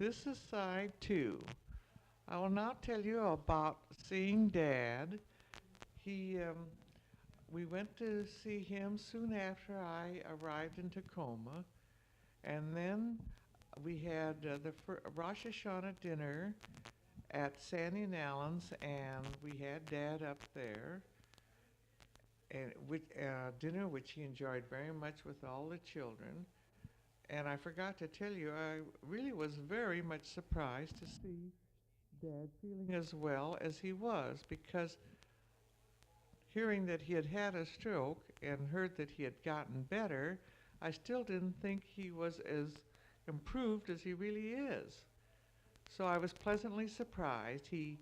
This is side two. I will now tell you about seeing Dad. He, we went to see him soon after I arrived in Tacoma, and then we had the Rosh Hashanah dinner at Sandy and Allen's, and we had Dad up there, and with dinner which he enjoyed very much with all the children. And I forgot to tell you, I really was very much surprised to see Dad feeling as well as he was, because hearing that he had had a stroke and heard that he had gotten better, I still didn't think he was as improved as he really is. So I was pleasantly surprised. He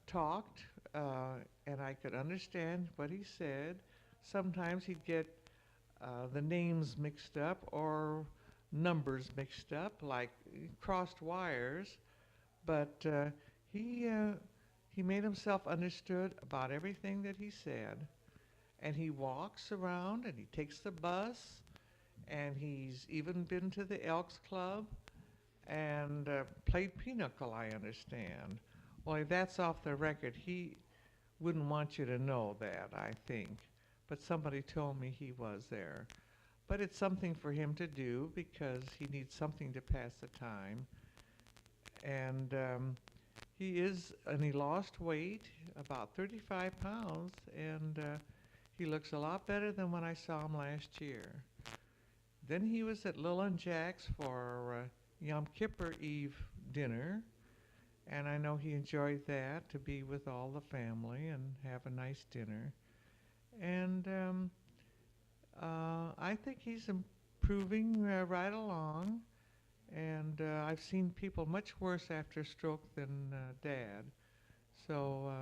talked, and I could understand what he said. Sometimes he'd get the names mixed up or numbers mixed up, like crossed wires, but he made himself understood about everything that he said, and he walks around and he takes the bus, and he's even been to the Elks Club and played pinochle, I understand. Well, if that's off the record, he wouldn't want you to know that, I think. But somebody told me he was there. But it's something for him to do because he needs something to pass the time. And he lost weight, about 35 pounds, and he looks a lot better than when I saw him last year. Then he was at Lil and Jack's for Yom Kippur Eve dinner, and I know he enjoyed that, to be with all the family and have a nice dinner. And I think he's improving right along, and I've seen people much worse after stroke than Dad. So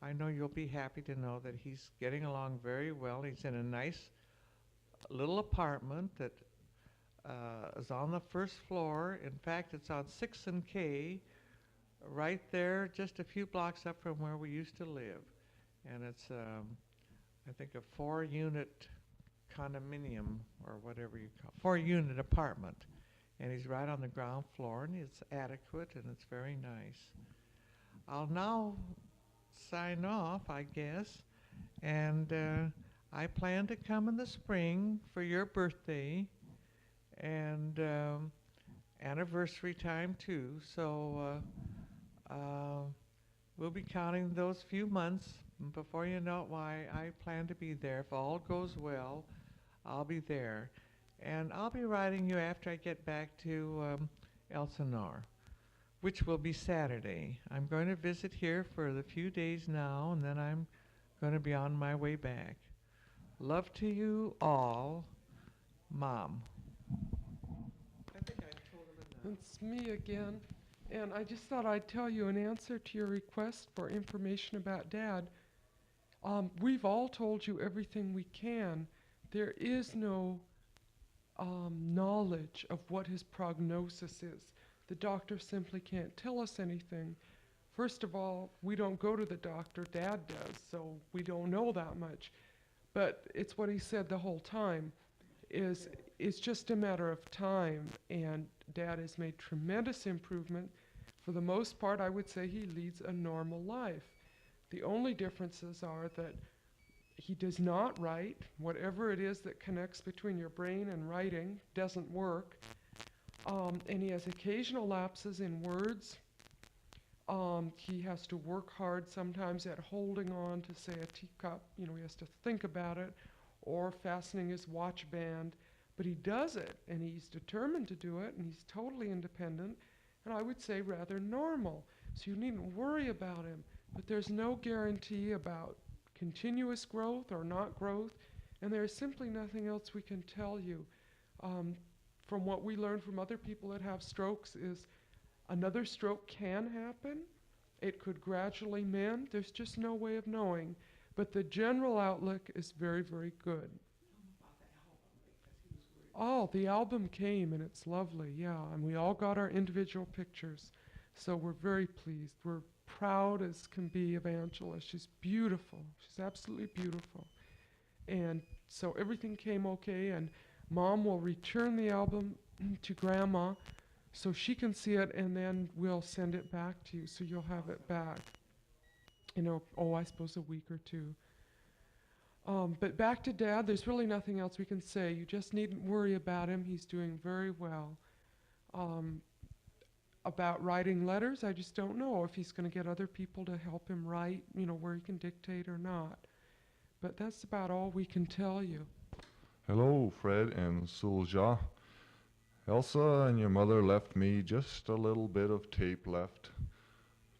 I know you'll be happy to know that he's getting along very well. He's in a nice little apartment that is on the first floor. In fact, it's on 6th and K, right there, just a few blocks up from where we used to live. And it's, I think, a 4-unit condominium, or whatever you call it, 4-unit apartment. And he's right on the ground floor, and it's adequate, and it's very nice. I'll now sign off, I guess, and I plan to come in the spring for your birthday and anniversary time too. So we'll be counting those few months. Before you know it, why, I plan to be there. If all goes well, I'll be there. And I'll be writing you after I get back to Elsinore, which will be Saturday. I'm going to visit here for the few days now, and then I'm going to be on my way back. Love to you all, Mom. I think I told him enough. It's me again. And I just thought I'd tell you in answer to your request for information about Dad. We've all told you everything we can. There is no knowledge of what his prognosis is. The doctor simply can't tell us anything. First of all, we don't go to the doctor, Dad does, so we don't know that much. But it's what he said the whole time, is it's just a matter of time, and Dad has made tremendous improvement. For the most part, I would say he leads a normal life. The only differences are that he does not write. Whatever it is that connects between your brain and writing doesn't work. And he has occasional lapses in words. He has to work hard sometimes at holding on to, say, a teacup. You know, he has to think about it, or fastening his watch band. But he does it, and he's determined to do it, and he's totally independent, and I would say rather normal. So you needn't worry about him. But there's no guarantee about continuous growth or not growth, and there is simply nothing else we can tell you. From what we learned from other people that have strokes is another stroke can happen. It could gradually mend. There's just no way of knowing. But the general outlook is very, very good. Oh, the album came, and it's lovely, yeah, and we all got our individual pictures. So we're very pleased. We're proud as can be of Angela. She's beautiful. She's absolutely beautiful. And so everything came okay, and Mom will return the album to Grandma so she can see it, and then we'll send it back to you, so you'll have it back. I suppose a week or two. But back to Dad, there's really nothing else we can say. You just needn't worry about him. He's doing very well. Um, about writing letters, I just don't know if he's going to get other people to help him write, where he can dictate or not. But that's about all we can tell you. Hello, Fred and Sulja. Elsa and your mother left me just a little bit of tape left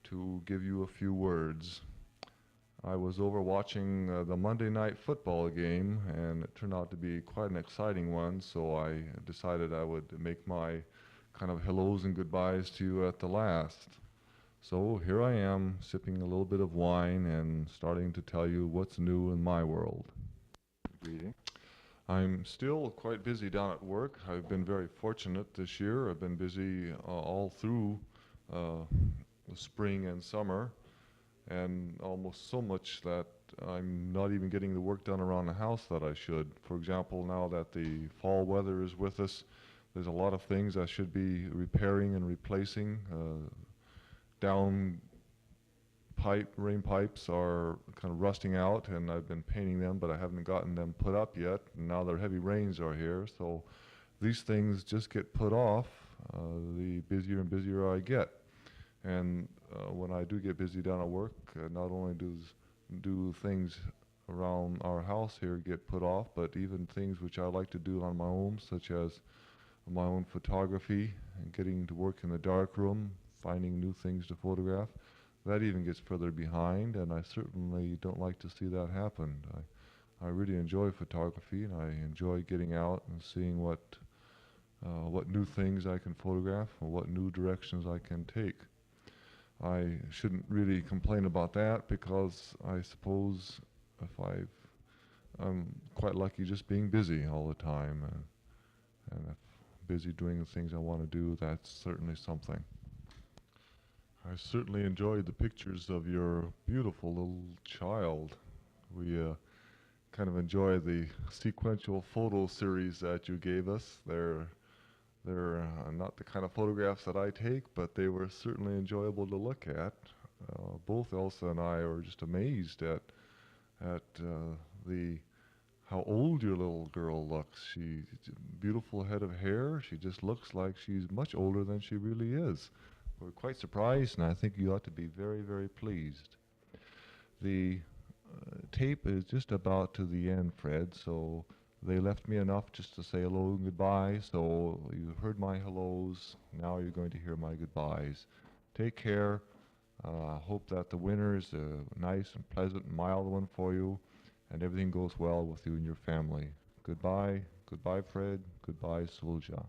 to give you a few words. I was over watching the Monday night football game, and it turned out to be quite an exciting one, so I decided I would make my kind of hellos and goodbyes to you at the last. So here I am, sipping a little bit of wine and starting to tell you what's new in my world. Greeting. I'm still quite busy down at work. I've been very fortunate this year. I've been busy all through the spring and summer, and almost so much that I'm not even getting the work done around the house that I should. For example, now that the fall weather is with us, there's a lot of things I should be repairing and replacing. Rain pipes are kind of rusting out, and I've been painting them, but I haven't gotten them put up yet. And now the heavy rains are here, so these things just get put off the busier and busier I get. And when I do get busy down at work, not only do things around our house here get put off, but even things which I like to do on my own, such as my own photography and getting to work in the darkroom, finding new things to photograph, that even gets further behind, and I certainly don't like to see that happen. I really enjoy photography, and I enjoy getting out and seeing what new things I can photograph or what new directions I can take. I shouldn't really complain about that, because I suppose I'm quite lucky just being busy all the time, and if busy doing the things I want to do, that's certainly something. I certainly enjoyed the pictures of your beautiful little child. We kind of enjoy the sequential photo series that you gave us. They're not the kind of photographs that I take, but they were certainly enjoyable to look at. Both Elsa and I were just amazed at how old your little girl looks. She's beautiful head of hair. She just looks like she's much older than she really is. We're quite surprised, and I think you ought to be very, very pleased. The tape is just about to the end, Fred, so they left me enough just to say hello and goodbye. So you heard my hellos. Now you're going to hear my goodbyes. Take care. Hope that the winter is a nice and pleasant and mild one for you, and everything goes well with you and your family. Goodbye. Goodbye, Fred. Goodbye, Sulja.